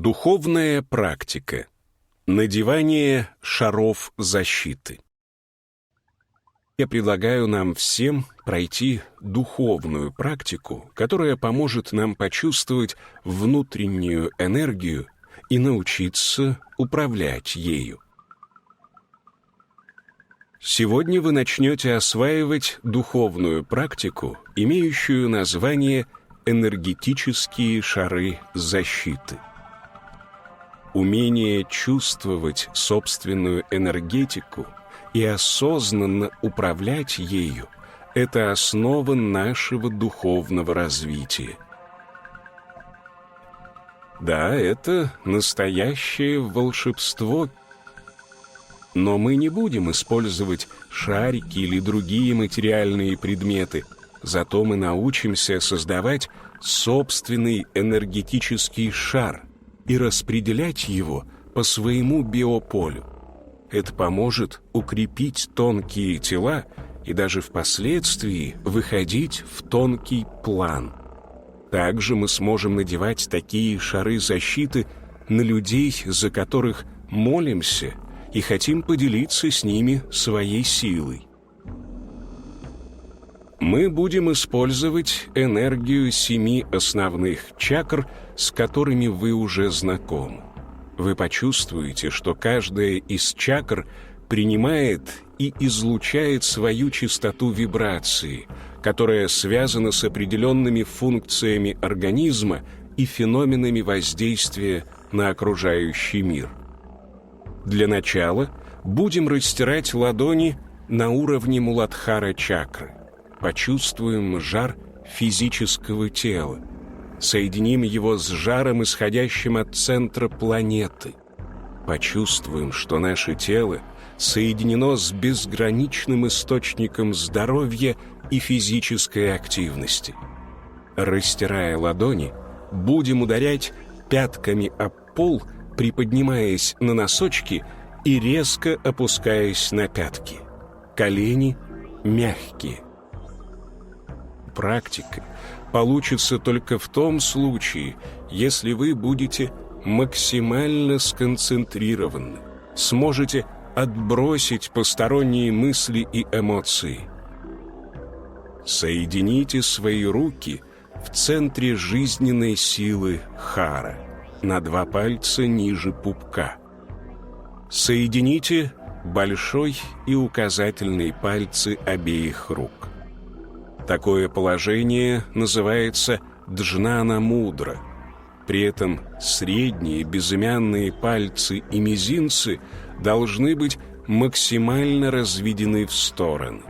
Духовная практика. Надевание шаров защиты. Я предлагаю нам всем пройти духовную практику, которая поможет нам почувствовать внутреннюю энергию и научиться управлять ею. Сегодня вы начнете осваивать духовную практику, имеющую название «энергетические шары защиты». Умение чувствовать собственную энергетику и осознанно управлять ею — это основа нашего духовного развития. Да, это настоящее волшебство, но мы не будем использовать шарики или другие материальные предметы, зато мы научимся создавать собственный энергетический шар и распределять его по своему биополю. Это поможет укрепить тонкие тела и даже впоследствии выходить в тонкий план. Также мы сможем надевать такие шары защиты на людей, за которых молимся и хотим поделиться с ними своей силой. Мы будем использовать энергию 7 основных чакр, с которыми вы уже знакомы. Вы почувствуете, что каждая из чакр принимает и излучает свою частоту вибрации, которая связана с определенными функциями организма и феноменами воздействия на окружающий мир. Для начала будем растирать ладони на уровне Муладхара чакры. Почувствуем жар физического тела. Соединим его с жаром, исходящим от центра планеты. Почувствуем, что наше тело соединено с безграничным источником здоровья и физической активности. Растирая ладони, будем ударять пятками об пол, приподнимаясь на носочки и резко опускаясь на пятки. Колени мягкие. Практика получится только в том случае, если вы будете максимально сконцентрированы, сможете отбросить посторонние мысли и эмоции. Соедините свои руки в центре жизненной силы Хара, на 2 пальца ниже пупка. Соедините большой и указательный пальцы обеих рук. Такое положение называется джнана мудра. При этом средние безымянные пальцы и мизинцы должны быть максимально разведены в стороны.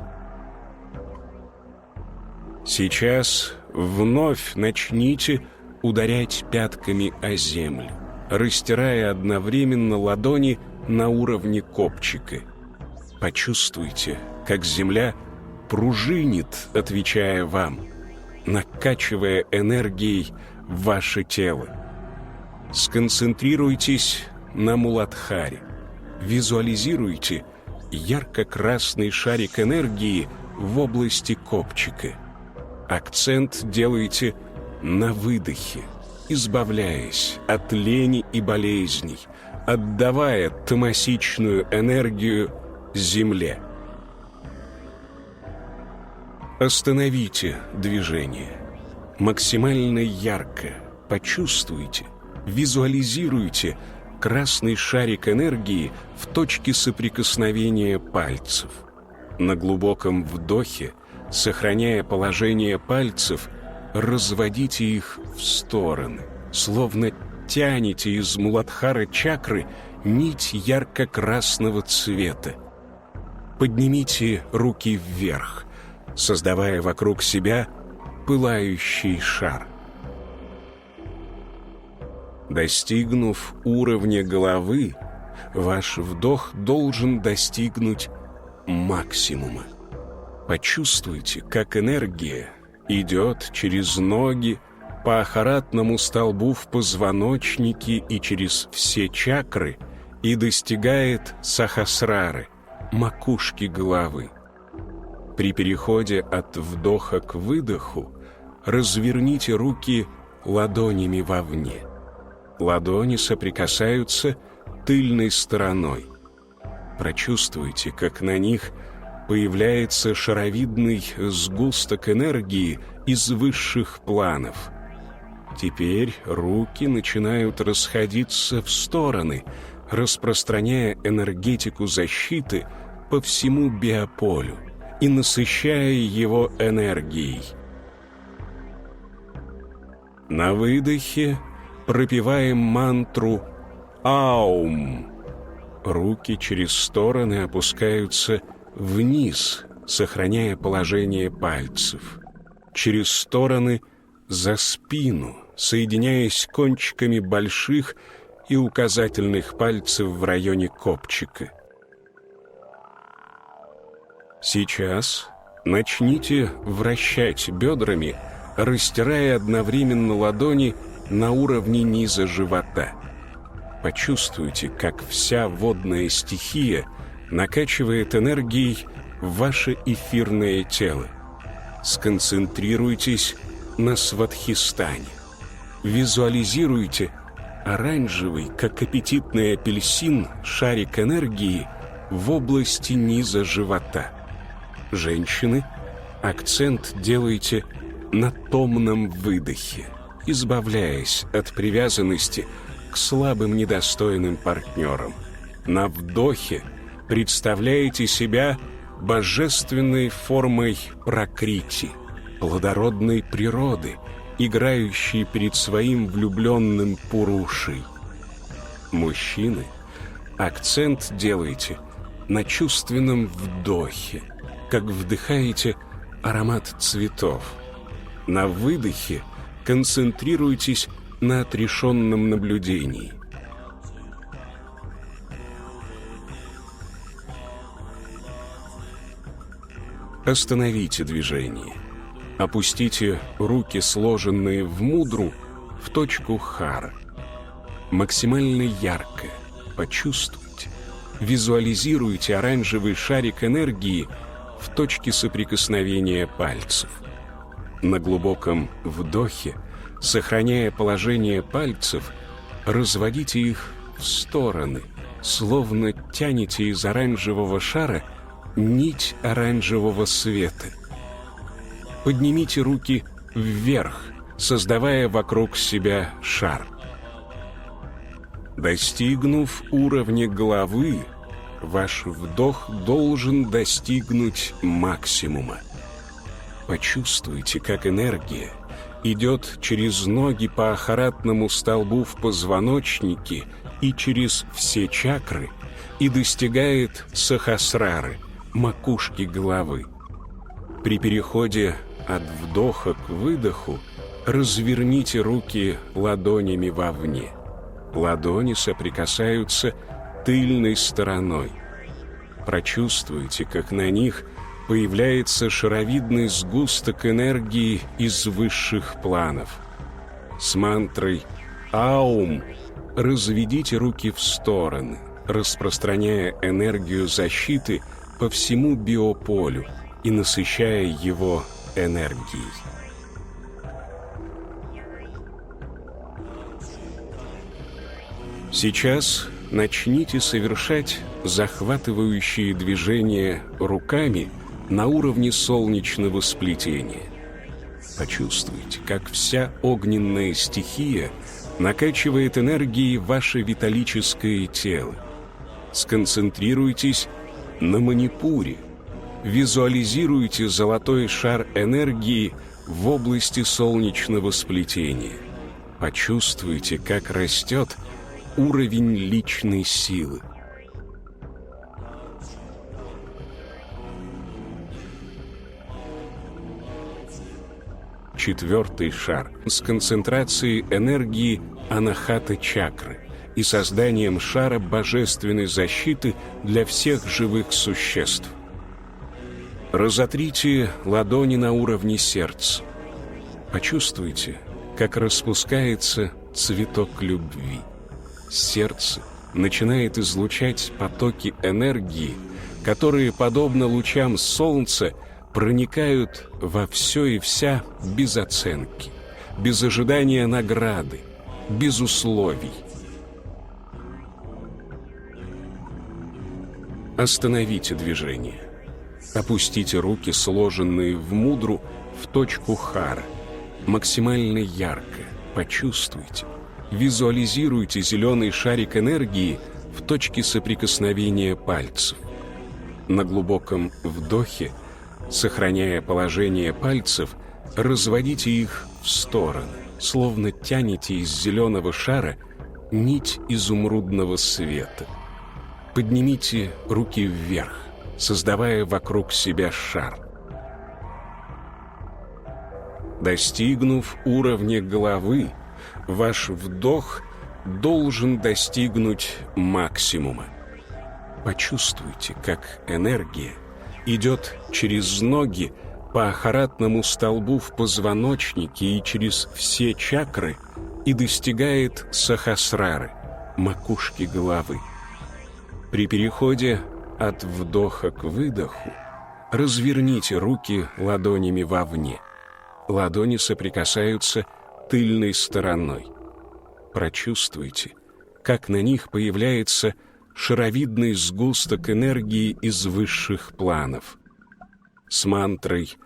Сейчас вновь начните ударять пятками о землю, растирая одновременно ладони на уровне копчика. Почувствуйте, как земля пружинит, отвечая вам, накачивая энергией ваше тело. Сконцентрируйтесь на Муладхаре. Визуализируйте ярко-красный шарик энергии в области копчика. Акцент делайте на выдохе, избавляясь от лени и болезней, отдавая тамасичную энергию земле. Остановите движение. Максимально ярко почувствуйте, визуализируйте красный шарик энергии в точке соприкосновения пальцев. На глубоком вдохе, сохраняя положение пальцев, разводите их в стороны, словно тянете из Муладхара чакры нить ярко-красного цвета. Поднимите руки вверх, создавая вокруг себя пылающий шар. Достигнув уровня головы, ваш вдох должен достигнуть максимума. Почувствуйте, как энергия идет через ноги, по ахаратному столбу в позвоночнике и через все чакры и достигает сахасрары, макушки головы. При переходе от вдоха к выдоху разверните руки ладонями вовне. Ладони соприкасаются тыльной стороной. Прочувствуйте, как на них появляется шаровидный сгусток энергии из высших планов. Теперь руки начинают расходиться в стороны, распространяя энергетику защиты по всему биополю и насыщая его энергией. На выдохе пропеваем мантру «Аум». Руки через стороны опускаются вниз, сохраняя положение пальцев. Через стороны за спину, соединяясь кончиками больших и указательных пальцев в районе копчика. Сейчас начните вращать бедрами, растирая одновременно ладони на уровне низа живота. Почувствуйте, как вся водная стихия накачивает энергией ваше эфирное тело. Сконцентрируйтесь на Свадхистане. Визуализируйте оранжевый, как аппетитный апельсин, шарик энергии в области низа живота. Женщины, акцент делайте на томном выдохе, избавляясь от привязанности к слабым недостойным партнерам. На вдохе представляете себя божественной формой пракрити, плодородной природы, играющей перед своим влюбленным пурушей. Мужчины, акцент делайте на чувственном вдохе, как вдыхаете аромат цветов. На выдохе концентрируйтесь на отрешенном наблюдении. Остановите движение. Опустите руки, сложенные в мудру, в точку хара. Максимально ярко почувствуйте, визуализируйте оранжевый шарик энергии в точке соприкосновения пальцев. На глубоком вдохе, сохраняя положение пальцев, разводите их в стороны, словно тянете из оранжевого шара нить оранжевого света. Поднимите руки вверх, создавая вокруг себя шар. Достигнув уровня головы, ваш вдох должен достигнуть максимума. Почувствуйте, как энергия идет через ноги по ахаратному столбу в позвоночнике и через все чакры и достигает сахасрары, макушки головы. При переходе от вдоха к выдоху разверните руки ладонями вовне. Ладони соприкасаются тыльной стороной. Прочувствуйте, как на них появляется шаровидный сгусток энергии из высших планов. С мантрой «Аум» разведите руки в стороны, распространяя энергию защиты по всему биополю и насыщая его энергией. Сейчас начните совершать захватывающие движения руками на уровне солнечного сплетения. Почувствуйте, как вся огненная стихия накачивает энергией ваше виталическое тело. Сконцентрируйтесь на манипуре. Визуализируйте золотой шар энергии в области солнечного сплетения. Почувствуйте, как растет уровень личной силы. Четвертый шар с концентрацией энергии анахата чакры и созданием шара божественной защиты для всех живых существ. Разотрите ладони на уровне сердца. Почувствуйте, как распускается цветок любви. Сердце начинает излучать потоки энергии, которые, подобно лучам солнца, проникают во все и вся без оценки, без ожидания награды, без условий. Остановите движение. Опустите руки, сложенные в мудру, в точку хара. Максимально ярко почувствуйте, визуализируйте зеленый шарик энергии в точке соприкосновения пальцев. На глубоком вдохе, сохраняя положение пальцев, разводите их в стороны, словно тянете из зеленого шара нить изумрудного света. Поднимите руки вверх, создавая вокруг себя шар. Достигнув уровня головы, ваш вдох должен достигнуть максимума. Почувствуйте, как энергия идет через ноги по ахаратному столбу в позвоночнике и через все чакры и достигает сахасрары, макушки головы. При переходе от вдоха к выдоху разверните руки ладонями вовне. Ладони соприкасаются тыльной стороной. Прочувствуйте, как на них появляется шаровидный сгусток энергии из высших планов. С мантрой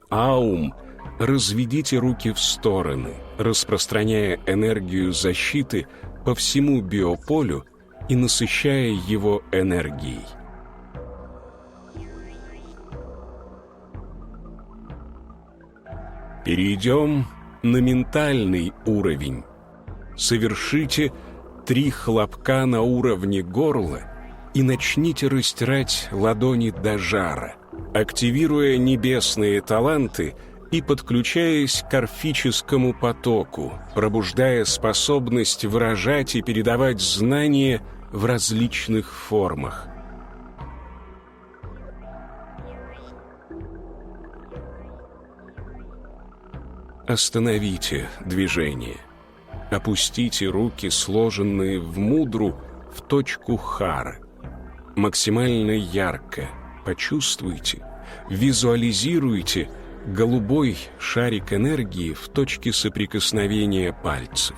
«Аум» разведите руки в стороны, распространяя энергию защиты по всему биополю и насыщая его энергией. Перейдем на ментальный уровень. Совершите 3 хлопка на уровне горла и начните растирать ладони до жара, активируя небесные таланты и подключаясь к орфическому потоку, пробуждая способность выражать и передавать знания в различных формах. Остановите движение. Опустите руки, сложенные в мудру, в точку хара. Максимально ярко почувствуйте, визуализируйте голубой шарик энергии в точке соприкосновения пальцев.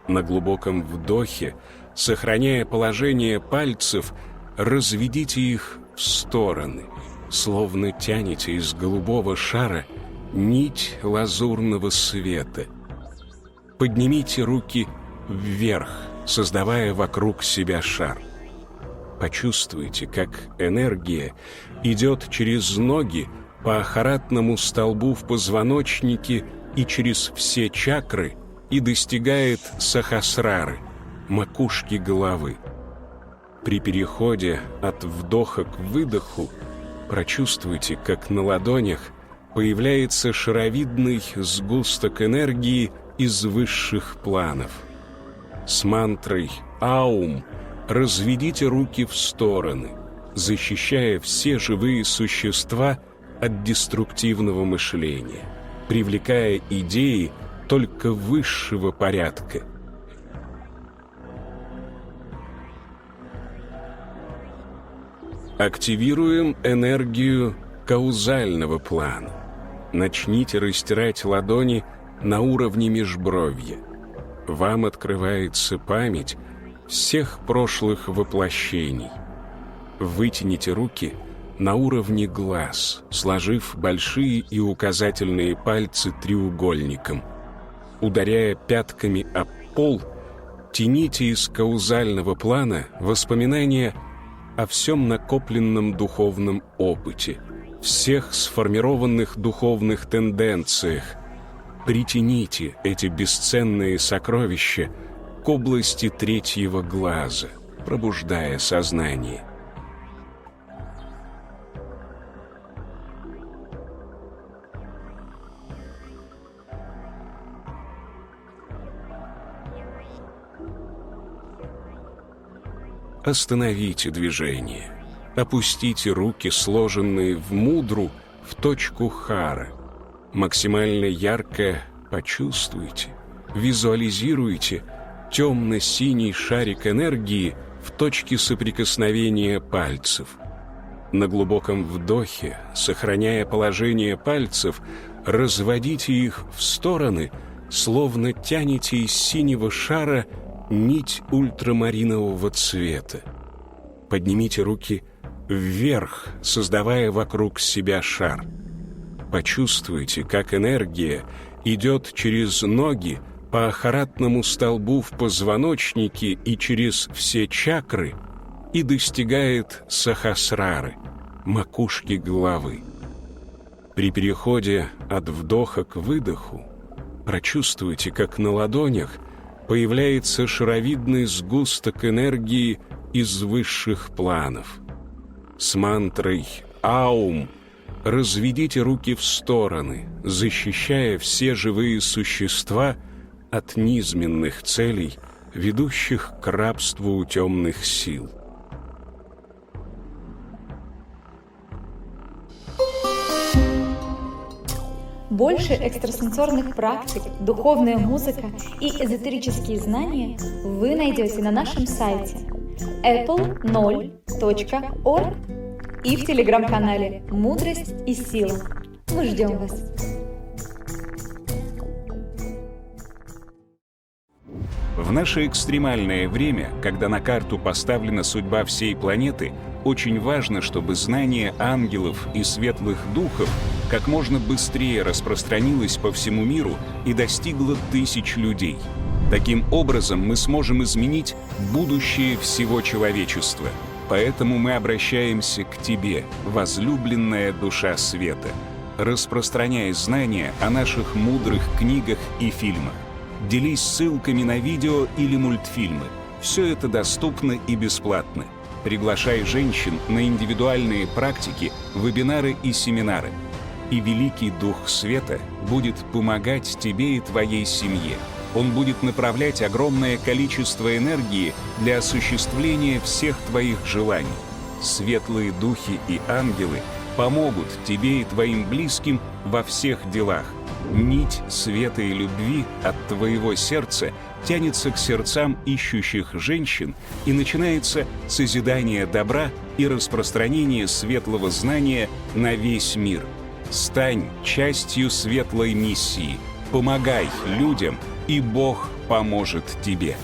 На глубоком вдохе, сохраняя положение пальцев, разведите их в стороны, словно тянете из голубого шара нить лазурного света. Поднимите руки вверх, создавая вокруг себя шар. Почувствуйте, как энергия идет через ноги по ахаратному столбу в позвоночнике и через все чакры и достигает сахасрары, макушки головы. При переходе от вдоха к выдоху прочувствуйте, как на ладонях появляется шаровидный сгусток энергии из высших планов. С мантрой «Аум» разведите руки в стороны, защищая все живые существа от деструктивного мышления, привлекая идеи только высшего порядка. Активируем энергию каузального плана. Начните растирать ладони на уровне межбровья. Вам открывается память всех прошлых воплощений. Вытяните руки на уровне глаз, сложив большие и указательные пальцы треугольником. Ударяя пятками об пол, тяните из каузального плана воспоминания о всем накопленном духовном опыте, всех сформированных духовных тенденциях. Притяните эти бесценные сокровища к области третьего глаза, пробуждая сознание. Остановите движение. Опустите руки, сложенные в мудру, в точку хара. Максимально ярко почувствуйте, визуализируйте темно-синий шарик энергии в точке соприкосновения пальцев. На глубоком вдохе, сохраняя положение пальцев, разводите их в стороны, словно тянете из синего шара нить ультрамаринового цвета. Поднимите руки вверх, создавая вокруг себя шар. Почувствуйте, как энергия идет через ноги по ахаратному столбу в позвоночнике и через все чакры и достигает сахасрары, макушки головы. При переходе от вдоха к выдоху прочувствуйте, как на ладонях появляется шаровидный сгусток энергии из высших планов. С мантрой «Аум» разведите руки в стороны, защищая все живые существа от низменных целей, ведущих к рабству темных сил. Больше экстрасенсорных практик, духовная музыка и эзотерические знания вы найдете на нашем сайте apple0.org и в телеграм-канале «Мудрость и сила». Мы ждем вас! В наше экстремальное время, когда на карту поставлена судьба всей планеты, очень важно, чтобы знание ангелов и светлых духов как можно быстрее распространилось по всему миру и достигло тысяч людей. Таким образом, мы сможем изменить будущее всего человечества. Поэтому мы обращаемся к тебе, возлюбленная душа света. Распространяй знания о наших мудрых книгах и фильмах. Делись ссылками на видео или мультфильмы. Все это доступно и бесплатно. Приглашай женщин на индивидуальные практики, вебинары и семинары. И Великий Дух Света будет помогать тебе и твоей семье. Он будет направлять огромное количество энергии для осуществления всех твоих желаний. Светлые духи и ангелы помогут тебе и твоим близким во всех делах. Нить света и любви от твоего сердца тянется к сердцам ищущих женщин, и начинается созидание добра и распространение светлого знания на весь мир. Стань частью светлой миссии, помогай людям, и Бог поможет тебе.